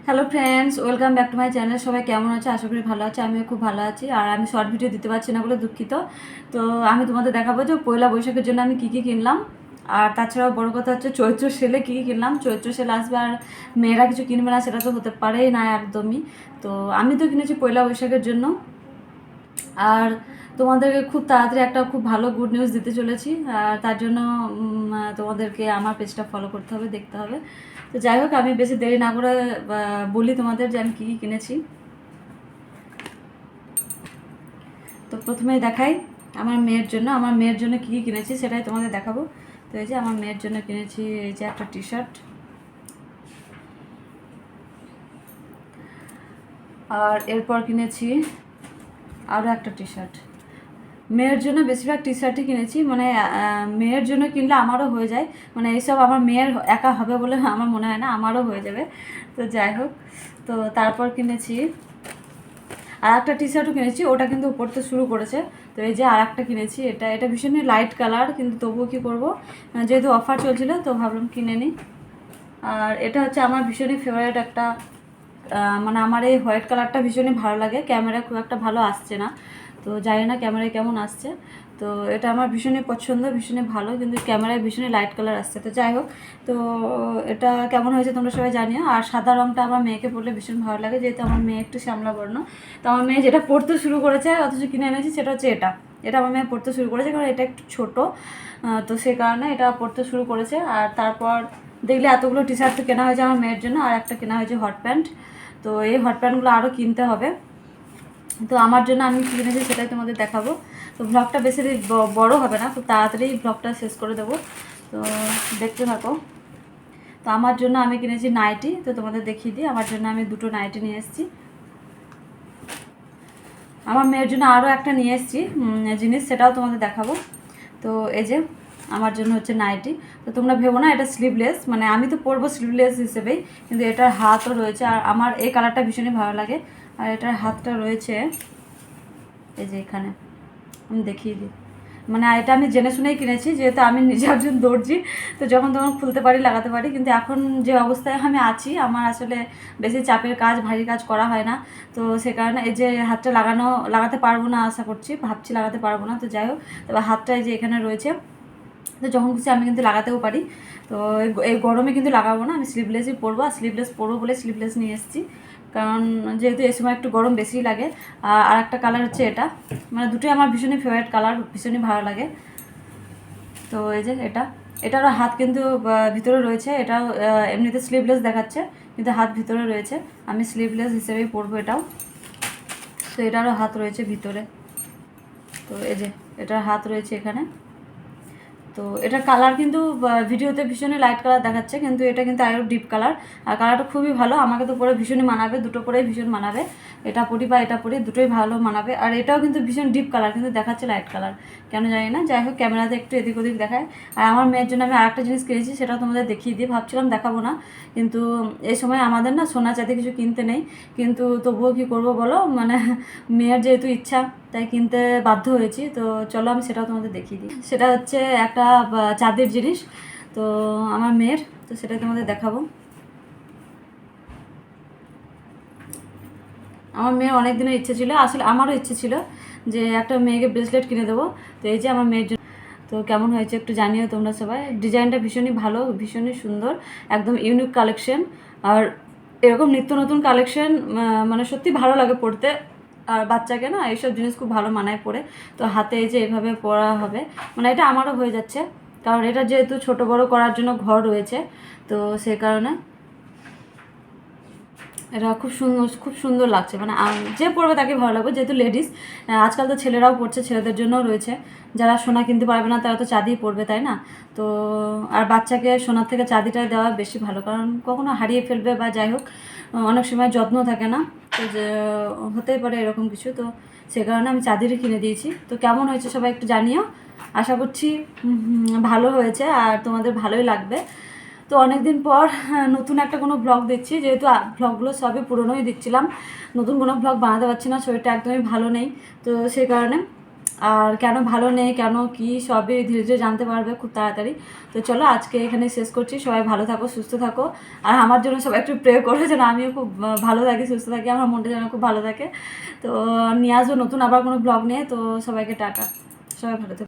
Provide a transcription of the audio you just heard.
Hello friends, welcome back to my channel. সবাই কেমন আছে? আশা করি ভালো আছে। আমিও খুব ভালো আছি। আর আমি শর্ট ভিডিও দিতে পারছি না বলে দুঃখিত। তো আমি তোমাদের দেখাবো যে পয়লা বৈশাখের জন্য আমি কী কী কিনলাম। আর তাছাড়াও বড় কথা হচ্ছে চৈত্র সেলে কী কী কিনলাম। চৈত্র সেলে আসবে আর মেয়েরা কিছু কিনবে না, সেটা তো হতে পারেই না একদমই। তো আমি তো কিনেছি পয়লা বৈশাখের জন্য। আর তোমাদেরকে খুব তাড়াতাড়ি একটা খুব ভালো গুড নিউজ দিতে চলেছি। আর তার জন্য তোমাদেরকে আমার পেজটা ফলো করতে হবে, দেখতে হবে। তো যাই হোক, আমি বেশি দেরি না করে বলি তোমাদের যে আমি কী কী কিনেছি। তো প্রথমেই দেখাই আমার মেয়ের জন্য কী কী কিনেছি সেটাই তোমাদের দেখাবো। তো এই যে আমার মেয়ের জন্য কিনেছি এই যে একটা টি শার্ট, আর এরপর কিনেছি আরও একটা টি শার্ট। মেয়ের জন্য বেশিরভাগ টি শার্টই কিনেছি, মানে মেয়ের জন্য কিনলে আমারও হয়ে যায়। মানে এইসব আমার মেয়ের একা হবে বলে আমার মনে হয় না, আমারও হয়ে যাবে। তো যাই হোক, তো তারপর কিনেছি আর একটা টি শার্টও কিনেছি, ওটা কিন্তু পরতে শুরু করেছে। তো এই যে আর একটা কিনেছি, এটা ভীষণই লাইট কালার, কিন্তু তবুও কী করবো, যেহেতু অফার চলছিল তো ভাবলাম কিনে নিই। আর এটা হচ্ছে আমার ভীষণই ফেভারিট একটা, মানে আমার এই হোয়াইট কালারটা ভীষণই ভালো লাগে। ক্যামেরায় খুব একটা ভালো আসছে না, তো জানি না ক্যামেরায় কেমন আসছে। তো এটা আমার ভীষণই পছন্দ, ভীষণই ভালো, কিন্তু ক্যামেরায় ভীষণই লাইট কালার আসছে। তো যাই হোক, তো এটা কেমন হয়েছে তোমরা সবাই জানিও। আর সাদা রঙটা আমার মেয়েকে পরলে ভীষণ ভালো লাগে, যেহেতু আমার মেয়ে একটু শ্যামলা বর্ণ। তো আমার মেয়ে যেটা পড়তে শুরু করেছে, অথচ কিনে এনেছি, সেটা হচ্ছে এটা আমার মেয়ে পড়তে শুরু করেছে, কারণ এটা একটু ছোটো। তো সেই কারণে এটা পড়তে শুরু করেছে। আর তারপর দেখলে এতগুলো টি শার্ট তো কেনা হয়েছে আমার মেয়ের জন্য, আর একটা কেনা হয়েছে হট প্যান্ট। তো এই হট প্যান্টগুলো আরও কিনতে হবে। তো আমার জন্য আমি কী কিনেছি সেটাই তোমাদের দেখাবো। তো ব্লগটা বেশি বড় হবে না, খুব তাড়াতাড়ি ব্লগটা শেষ করে দেবো। তো দেখতে থাকো। তো আমার জন্য আমি কিনেছি নাইটি, তো তোমাদের দেখিয়ে দিই। আমার জন্য আমি দুটো নাইটি নিয়ে এসেছি। আমার মেয়ের জন্য আরও একটা নিয়ে এসেছি জিনিস, সেটাও তোমাদের দেখাবো। তো এই যে আমার জন্য হচ্ছে নাইটি। তো তোমরা ভেবো না এটা স্লিভলেস, মানে আমি তো পরবো স্লিভলেস হিসেবেই, কিন্তু এটার হাতও রয়েছে। আর আমার এই কালারটা ভীষণই ভালো লাগে। আর এটার হাতটা রয়েছে এই যে এখানে, আমি দেখিয়ে দিই। মানে এটা আমি জেনে শুনেই কিনেছি, যেহেতু আমি নিজে একজন দর্জি। তো যখন তখন খুলতে পারি, লাগাতে পারি। কিন্তু এখন যে অবস্থায় আমি আছি, আমার আসলে বেশি চাপের কাজ, ভারী কাজ করা হয় না। তো সে কারণে এই যে হাতটা লাগাতে পারবো না, আশা করছি, ভাবছি লাগাতে পারবো না। তো যাই হোক, তবে হাতটা এই যে এখানে রয়েছে। তো যখন খুশি আমি কিন্তু লাগাতেও পারি। তো এই গরমে কিন্তু লাগাবো না, আমি স্লিভলেসই পরবো। আর স্লিভলেস পরবো বলে স্লিভলেস নিয়ে এসেছি, কারণ যেহেতু এই সময় একটু গরম বেশিই লাগে। আর একটা কালার হচ্ছে এটা, মানে দুটোই আমার ভীষণই ফেভারিট কালার, ভীষণই ভালো লাগে। তো এই যে এটারও হাত কিন্তু ভিতরে রয়েছে। এটাও এমনিতে স্লিভলেস দেখাচ্ছে, কিন্তু হাত ভিতরে রয়েছে। আমি স্লিভলেস হিসেবেই পরবো এটাও। তো এটারও হাত রয়েছে ভিতরে। তো এই যে এটার হাত রয়েছে এখানে। তো এটার কালার কিন্তু ভিডিওতে ভীষণই লাইট কালার দেখাচ্ছে, কিন্তু এটা কিন্তু আরও ডিপ কালার। আর কালারটা খুবই ভালো, আমাকে তো পরে ভীষণই মানাবে, দুটো পরেই ভীষণ মানাবে। এটা পরি বা এটা পরি, দুটোই ভালো মানাবে। আর এটাও কিন্তু ভীষণ ডিপ কালার, কিন্তু দেখাচ্ছে লাইট কালার, কেন জানি না। যাই হোক, ক্যামেরাতে একটু এদিক ওদিক দেখায়। আর আমার মেয়ের জন্য আমি আরেকটা জিনিস কিনেছি, সেটাও তোমাদের দেখিয়ে দিই। ভাবছিলাম দেখাবো না, কিন্তু এই সময় আমাদের না সোনা চাঁদি কিছু কিনতে নেই, কিন্তু তবুও কী করবো বলো, মানে মেয়ের যেহেতু ইচ্ছা, তাই কিনতে বাধ্য হয়েছি। তো চলো আমি সেটাও তোমাদের দেখিয়ে দিই। সেটা হচ্ছে একটা চাঁদের জিনিস, তো আমার মেয়ের, তো সেটা তোমাদের দেখাবো। আমার মেয়ের অনেক দিনের ইচ্ছে ছিল, আসলে আমারও ইচ্ছে ছিল যে একটা মেয়েকে ব্রেসলেট কিনে দেবো। তো এই যে আমার মেয়ের জন্য। তো কেমন হয়েছে একটু জানিও তোমরা সবাই। ডিজাইনটা ভীষণই ভালো, ভীষণই সুন্দর, একদম ইউনিক কালেকশন। আর এরকম নিত্য নতুন কালেকশন মানে সত্যি ভালো লাগে পড়তে। আর বাচ্চাকে না এইসব জিনিস খুব ভালো মানায় পরে। তো হাতে এই যে এভাবে পরা হবে, মানে এটা আমারও হয়ে যাচ্ছে, কারণ এটা যেহেতু ছোট বড় করার জন্য ঘর রয়েছে। তো সে কারণে এটা খুব সুন্দর লাগছে, মানে যে পরবে তাকে ভালো লাগবে, যেহেতু লেডিস। আজকাল তো ছেলেরাও পড়ছে, ছেলেদের জন্যও রয়েছে। যারা সোনা কিনতে পারবে না তারা তো চাঁদিই পরবে, তাই না? তো আর বাচ্চাকে সোনার থেকে চাঁদিটাই দেওয়া বেশি ভালো, কারণ কখনো হারিয়ে ফেলবে বা যাই হোক, অনেক সময় যত্ন থাকে না, তো যে হতেই পারে এরকম কিছু। তো সে কারণে আমি চাঁদিরই কিনে দিয়েছি। তো কেমন হয়েছে সবাই একটু জানিও। আশা করছি ভালো হয়েছে আর তোমাদের ভালোই লাগবে। তো অনেক দিন পর নতুন একটা কোনো ব্লগ দিচ্ছি, যেহেতু ব্লগগুলো সবই পুরনোই দিচ্ছিলাম, নতুন কোনো ব্লগ বানাতে পারছি না, শরীরটা একদমই ভালো নেই। তো সেই কারণে আর কেন ভালো নেই, কেন কি, সবই ধীরে ধীরে জানতে পারবে খুব তাড়াতাড়ি। তো চলো আজকে এখানে শেষ করছি। সবাই ভালো থাকো, সুস্থ থাকো, আর আমার জন্য সবাই একটু প্রে করো যেন আমিও খুব ভালো থাকি, সুস্থ থাকি, আমার মনটা যেন খুব ভালো থাকে। তো নিয়ে আসবো নতুন আবার কোনো ব্লগ নিয়ে। তো সবাইকে টাটা, সবাই ভালো থাকো।